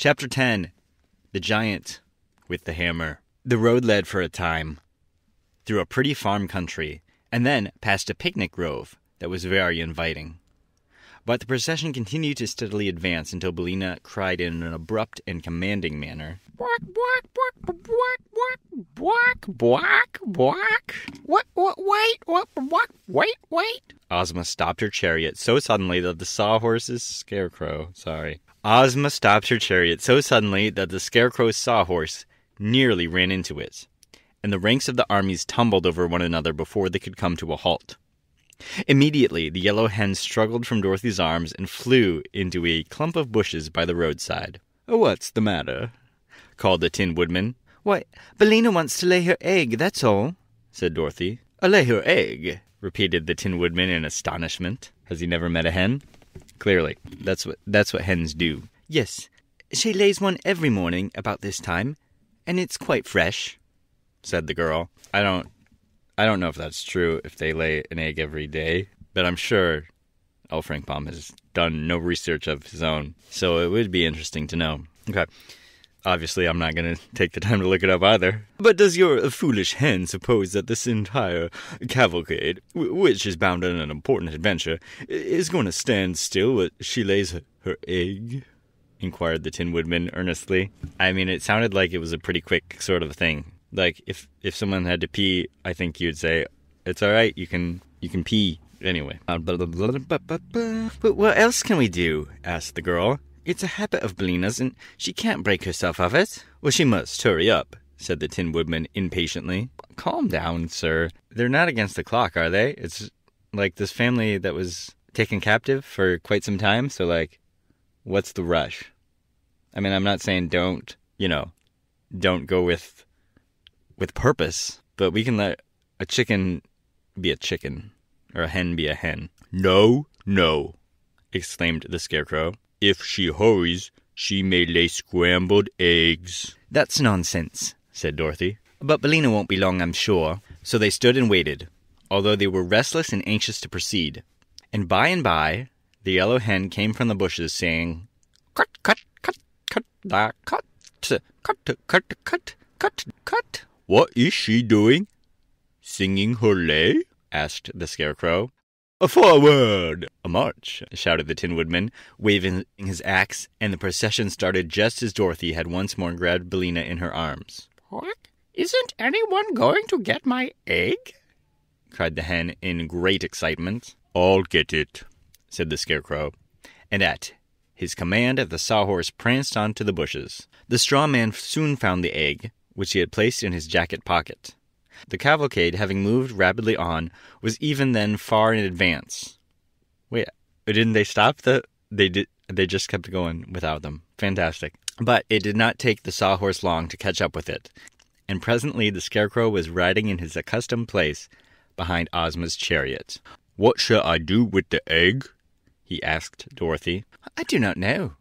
Chapter 10. The Giant with the Hammer. The road led for a time through a pretty farm country, and then past a picnic grove that was very inviting. But the procession continued to steadily advance until Billina cried in an abrupt and commanding manner, "Bwack, bwack, bwack, bwack, bwack, bwack, bwack, bwack, wait. Ozma stopped her chariot so suddenly that the sawhorse's sawhorse nearly ran into it, and the ranks of the armies tumbled over one another before they could come to a halt. Immediately, the yellow hen struggled from Dorothy's arms and flew into a clump of bushes by the roadside. "What's the matter?" called the Tin Woodman. "Why, Billina wants to lay her egg, that's all," said Dorothy. "Lay her egg?" repeated the Tin Woodman in astonishment. Has he never met a hen? Clearly, that's what hens do. "Yes, she lays one every morning about this time, and it's quite fresh," said the girl. I don't know if that's true, if they lay an egg every day, but I'm sure L. Frank Baum has done no research of his own, so it would be interesting to know. Okay. Obviously, I'm not going to take the time to look it up either. "But does your foolish hen suppose that this entire cavalcade, which is bound on an important adventure, is going to stand still while she lays her egg?" inquired the Tin Woodman earnestly. I mean, it sounded like it was a pretty quick sort of thing. Like, if someone had to pee, I think you'd say, "It's all right, you can pee." Anyway. "But what else can we do?" asked the girl. "It's a habit of Billina's, and she can't break herself of it." "Well, she must hurry up," said the Tin Woodman impatiently. "Calm down, sir. They're not against the clock, are they? It's like this family that was taken captive for quite some time, so, like, what's the rush? I mean, I'm not saying don't go with purpose, but we can let a chicken be a chicken, or a hen be a hen." No, exclaimed the Scarecrow. "If she hurries, she may lay scrambled eggs." "That's nonsense," said Dorothy. "But Billina won't be long, I'm sure." So they stood and waited, although they were restless and anxious to proceed. And by, the yellow hen came from the bushes, saying, "Cut, cut, cut, cut, cut, cut, cut, cut, cut, cut." "What is she doing? Singing her lay?" asked the Scarecrow. "A forward! A march!" shouted the Tin Woodman, waving his axe, and the procession started just as Dorothy had once more grabbed Billina in her arms. "What? Isn't anyone going to get my egg?" cried the hen in great excitement. "I'll get it," said the Scarecrow, and at his command the sawhorse pranced on to the bushes. The straw man soon found the egg, which he had placed in his jacket pocket. The cavalcade, having moved rapidly on, was even then far in advance. Wait, didn't they stop? They just kept going without them. Fantastic. But it did not take the sawhorse long to catch up with it, and presently the Scarecrow was riding in his accustomed place behind Ozma's chariot. "What shall I do with the egg?" he asked Dorothy. "I do not know,"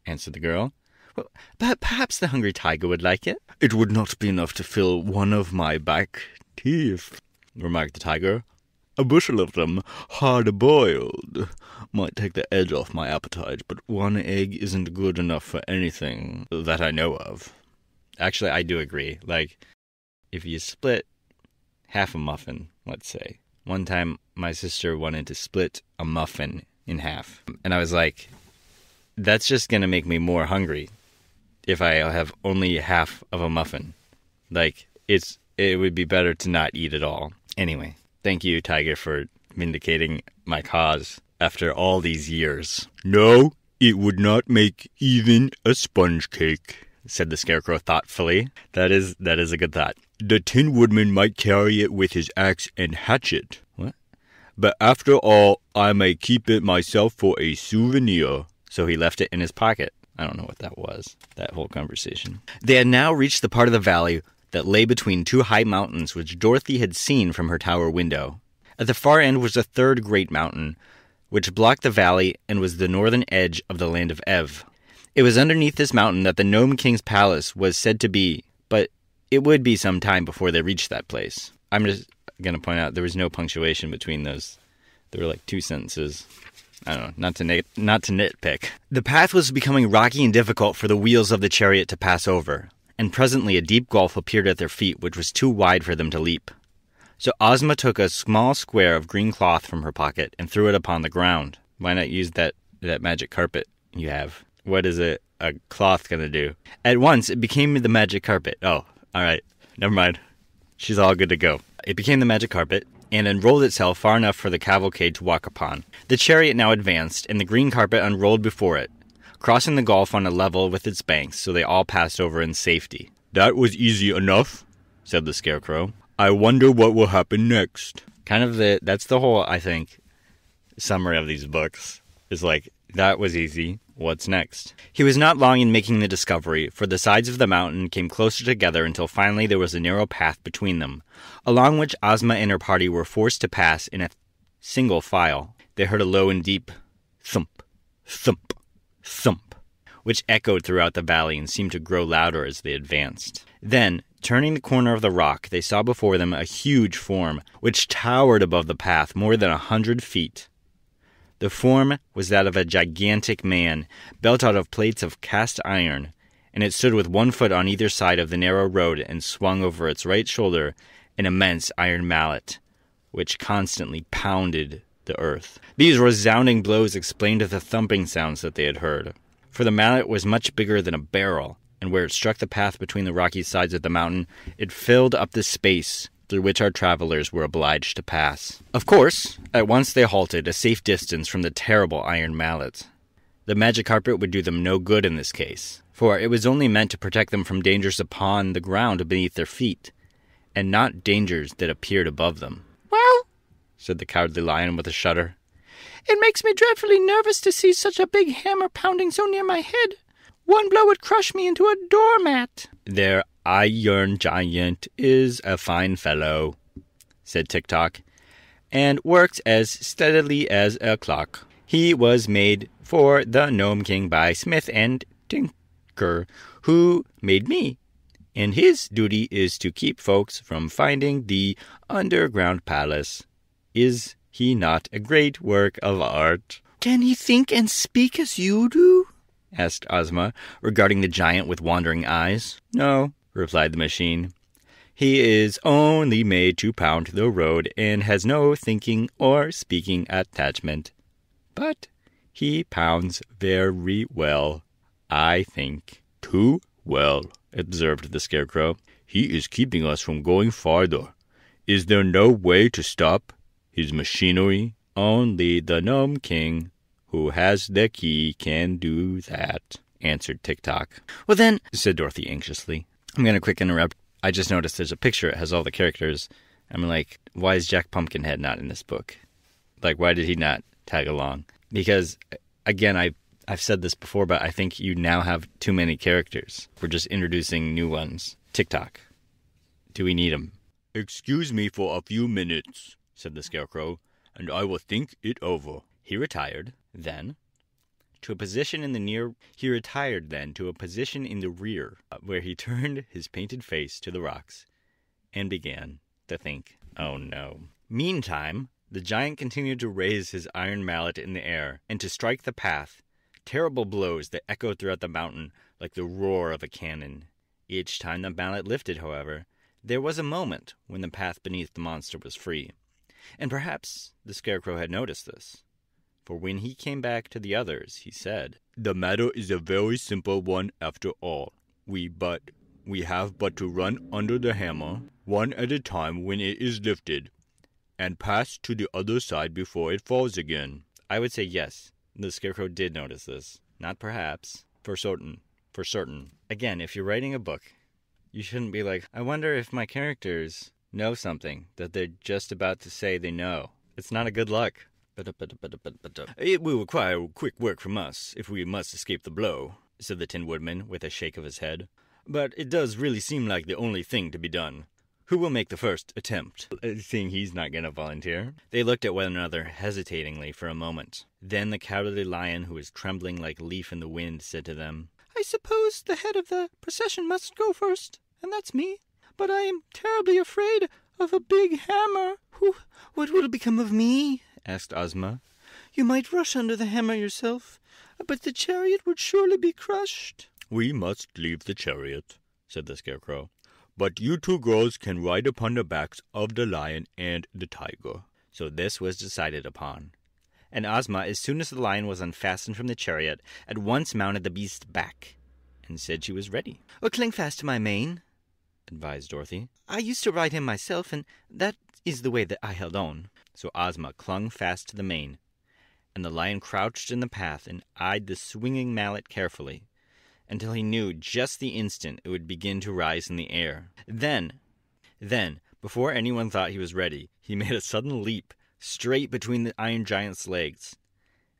answered the girl. "Well, perhaps the hungry tiger would like it." "It would not be enough to fill one of my back teeth," remarked the tiger. "A bushel of them, hard-boiled, might take the edge off my appetite, but one egg isn't good enough for anything that I know of." Actually, I do agree. Like, if you split half a muffin, let's say. One time, my sister wanted to split a muffin in half, and I was like, that's just going to make me more hungry if I have only half of a muffin. Like, it would be better to not eat at all. Anyway, thank you, Tiger, for vindicating my cause after all these years. "No, it would not make even a sponge cake," said the Scarecrow thoughtfully. That is a good thought. "The Tin Woodman might carry it with his axe and hatchet. What? But after all, I may keep it myself for a souvenir." So he left it in his pocket. I don't know what that was, that whole conversation. They had now reached the part of the valley that lay between two high mountains which Dorothy had seen from her tower window. At the far end was a third great mountain, which blocked the valley and was the northern edge of the land of Ev. It was underneath this mountain that the Gnome King's palace was said to be, but it would be some time before they reached that place. I'm just going to point out there was no punctuation between those. There were like two sentences. I don't know, not to nitpick. The path was becoming rocky and difficult for the wheels of the chariot to pass over, and presently a deep gulf appeared at their feet, which was too wide for them to leap. So Ozma took a small square of green cloth from her pocket and threw it upon the ground. Why not use that magic carpet you have? What is a cloth going to do? At once, it became the magic carpet. Oh, all right. Never mind. She's all good to go. It became the magic carpet and unrolled itself far enough for the cavalcade to walk upon. The chariot now advanced, and the green carpet unrolled before it, crossing the gulf on a level with its banks, so they all passed over in safety. "That was easy enough," said the Scarecrow. "I wonder what will happen next." That's the whole, I think, summary of these books. Is like, that was easy. What's next? He was not long in making the discovery, for the sides of the mountain came closer together until finally there was a narrow path between them, along which Ozma and her party were forced to pass in a single file. They heard a low and deep thump, thump, thump, which echoed throughout the valley and seemed to grow louder as they advanced. Then, turning the corner of the rock, they saw before them a huge form, which towered above the path more than 100 feet. The form was that of a gigantic man, built out of plates of cast iron, and it stood with one foot on either side of the narrow road and swung over its right shoulder an immense iron mallet, which constantly pounded the earth. These resounding blows explained the thumping sounds that they had heard, for the mallet was much bigger than a barrel, and where it struck the path between the rocky sides of the mountain, it filled up the space through which our travelers were obliged to pass. Of course, at once they halted, a safe distance from the terrible iron mallet. The magic carpet would do them no good in this case, for it was only meant to protect them from dangers upon the ground beneath their feet, and not dangers that appeared above them. "Well," said the Cowardly Lion with a shudder, "it makes me dreadfully nervous to see such a big hammer pounding so near my head. One blow would crush me into a doormat." "Their iron giant is a fine fellow," said Tick-Tock, "and works as steadily as a clock. He was made for the Gnome King by Smith and Tinker, who made me, and his duty is to keep folks from finding the underground palace. Is he not a great work of art?" "Can he think and speak as you do?" asked Ozma, regarding the giant with wandering eyes. "No," replied the machine. "He is only made to pound the road and has no thinking or speaking attachment. But he pounds very well, I think." "Too well," observed the Scarecrow. "He is keeping us from going farther. Is there no way to stop his machinery?" "Only the Gnome King, who has the key, can do that," answered Tick-Tock. "Well then," said Dorothy anxiously, "I'm going to quick interrupt. I just noticed there's a picture. It has all the characters. I'm like, why is Jack Pumpkinhead not in this book? Like, why did he not tag along? Because, again, I've said this before, but I think you now have too many characters. We're just introducing new ones. Tick-Tock. Do we need him?" "Excuse me for a few minutes," said the Scarecrow, "and I will think it over." He retired then to a position in the rear, where he turned his painted face to the rocks and began to think. Oh no. Meantime, the giant continued to raise his iron mallet in the air and to strike the path, terrible blows that echoed throughout the mountain like the roar of a cannon. Each time the mallet lifted, however, there was a moment when the path beneath the monster was free, and perhaps the Scarecrow had noticed this. For when he came back to the others, he said, "The matter is a very simple one after all. We have but to run under the hammer, one at a time when it is lifted, and pass to the other side before it falls again." I would say yes, the Scarecrow did notice this. Not perhaps, for certain. For certain. Again, if you're writing a book, you shouldn't be like, I wonder if my characters know something that they're just about to say they know. It's not a good luck. "It will require quick work from us, if we must escape the blow," said the Tin Woodman, with a shake of his head. "But it does really seem like the only thing to be done. Who will make the first attempt?" Seeing he's not going to volunteer, they looked at one another hesitatingly for a moment. Then the Cowardly Lion, who was trembling like a leaf in the wind, said to them, "I suppose the head of the procession must go first, and that's me. But I am terribly afraid of a big hammer." "What will become of me?" asked Ozma. You might rush under the hammer yourself, but the chariot would surely be crushed. We must leave the chariot, said the Scarecrow. But you two girls can ride upon the backs of the lion and the tiger. So this was decided upon. And Ozma, as soon as the lion was unfastened from the chariot, at once mounted the beast's back, and said she was ready. Cling fast to my mane, advised Dorothy. I used to ride him myself, and that is the way that I held on. So Ozma clung fast to the mane, and the lion crouched in the path and eyed the swinging mallet carefully, until he knew just the instant it would begin to rise in the air. Then, before anyone thought he was ready, he made a sudden leap straight between the Iron Giant's legs,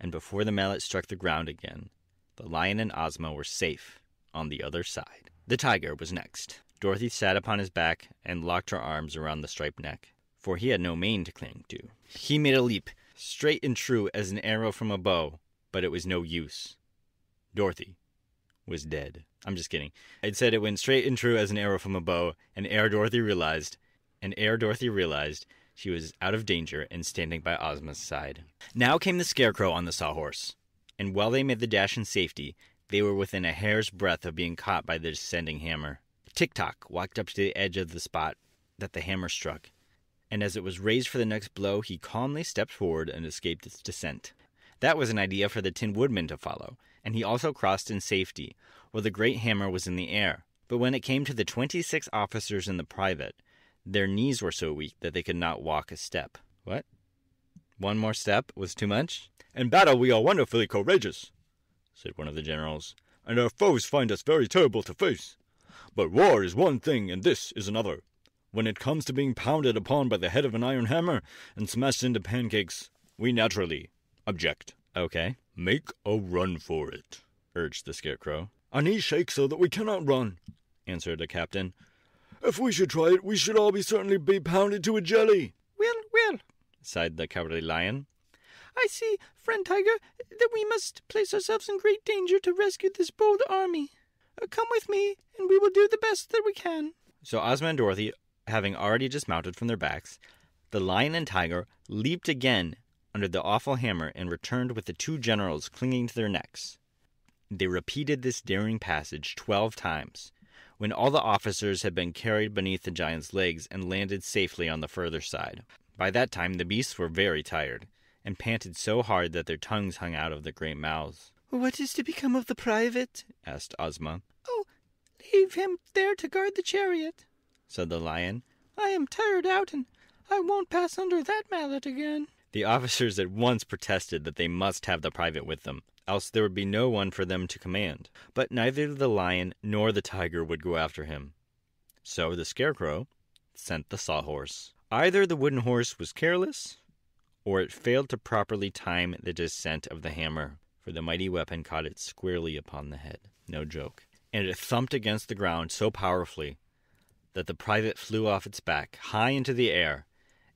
and before the mallet struck the ground again, the lion and Ozma were safe on the other side. The tiger was next. Dorothy sat upon his back and locked her arms around the striped neck, for he had no mane to cling to. He made a leap, straight and true as an arrow from a bow, but it was no use. Dorothy was dead. I'm just kidding. I'd said it went straight and true as an arrow from a bow, and ere Dorothy realized, she was out of danger and standing by Ozma's side. Now came the Scarecrow on the Sawhorse, and while they made the dash in safety, they were within a hair's breadth of being caught by the descending hammer. Tick-Tock walked up to the edge of the spot that the hammer struck, and as it was raised for the next blow, he calmly stepped forward and escaped its descent. That was an idea for the Tin Woodman to follow, and he also crossed in safety, while the great hammer was in the air. But when it came to the 26 officers in the private, their knees were so weak that they could not walk a step. What? One more step was too much? In battle we are wonderfully courageous, said one of the generals, and our foes find us very terrible to face. But war is one thing, and this is another. When it comes to being pounded upon by the head of an iron hammer and smashed into pancakes, we naturally object. Okay. Make a run for it, urged the Scarecrow. Our knees shake so that we cannot run, answered the captain. If we should try it, we should all certainly be pounded to a jelly. Well, sighed the Cowardly Lion. I see, friend Tiger, that we must place ourselves in great danger to rescue this bold army. Come with me, and we will do the best that we can. So Ozma and Dorothy, having already dismounted from their backs, the lion and tiger leaped again under the awful hammer and returned with the two generals clinging to their necks. They repeated this daring passage 12 times, when all the officers had been carried beneath the giant's legs and landed safely on the further side. By that time the beasts were very tired, and panted so hard that their tongues hung out of their great mouths. What is to become of the private? asked Ozma. Oh, leave him there to guard the chariot, said the lion. I am tired out, and I won't pass under that mallet again. The officers at once protested that they must have the private with them, else there would be no one for them to command. But neither the lion nor the tiger would go after him. So the Scarecrow sent the Sawhorse. Either the wooden horse was careless, or it failed to properly time the descent of the hammer, for the mighty weapon caught it squarely upon the head. No joke. And it thumped against the ground so powerfully that the private flew off its back high into the air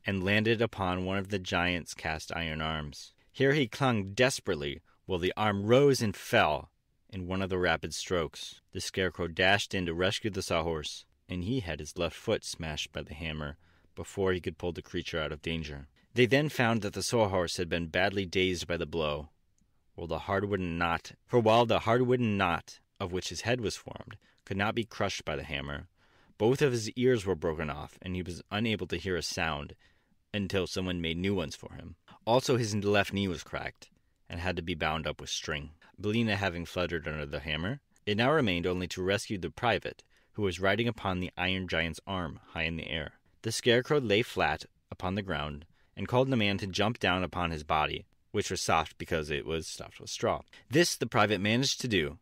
and landed upon one of the giant's cast iron arms. Here he clung desperately while the arm rose and fell in one of the rapid strokes. The Scarecrow dashed in to rescue the Sawhorse, and he had his left foot smashed by the hammer before he could pull the creature out of danger. They then found that the Sawhorse had been badly dazed by the blow, while the hard wooden knot of which his head was formed could not be crushed by the hammer, both of his ears were broken off, and he was unable to hear a sound until someone made new ones for him. Also, his left knee was cracked and had to be bound up with string. Billina having fluttered under the hammer, it now remained only to rescue the private, who was riding upon the iron giant's arm high in the air. The Scarecrow lay flat upon the ground and called the man to jump down upon his body, which was soft because it was stuffed with straw. This the private managed to do,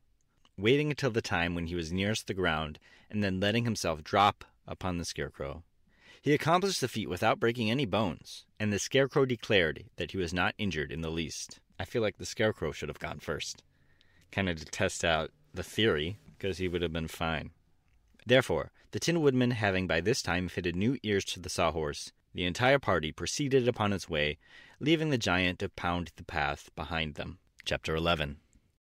waiting until the time when he was nearest the ground and then letting himself drop upon the Scarecrow. He accomplished the feat without breaking any bones, and the Scarecrow declared that he was not injured in the least. I feel like the Scarecrow should have gone first, kind of to test out the theory, because he would have been fine. Therefore, the Tin Woodman having by this time fitted new ears to the Sawhorse, the entire party proceeded upon its way, leaving the giant to pound the path behind them. Chapter 11.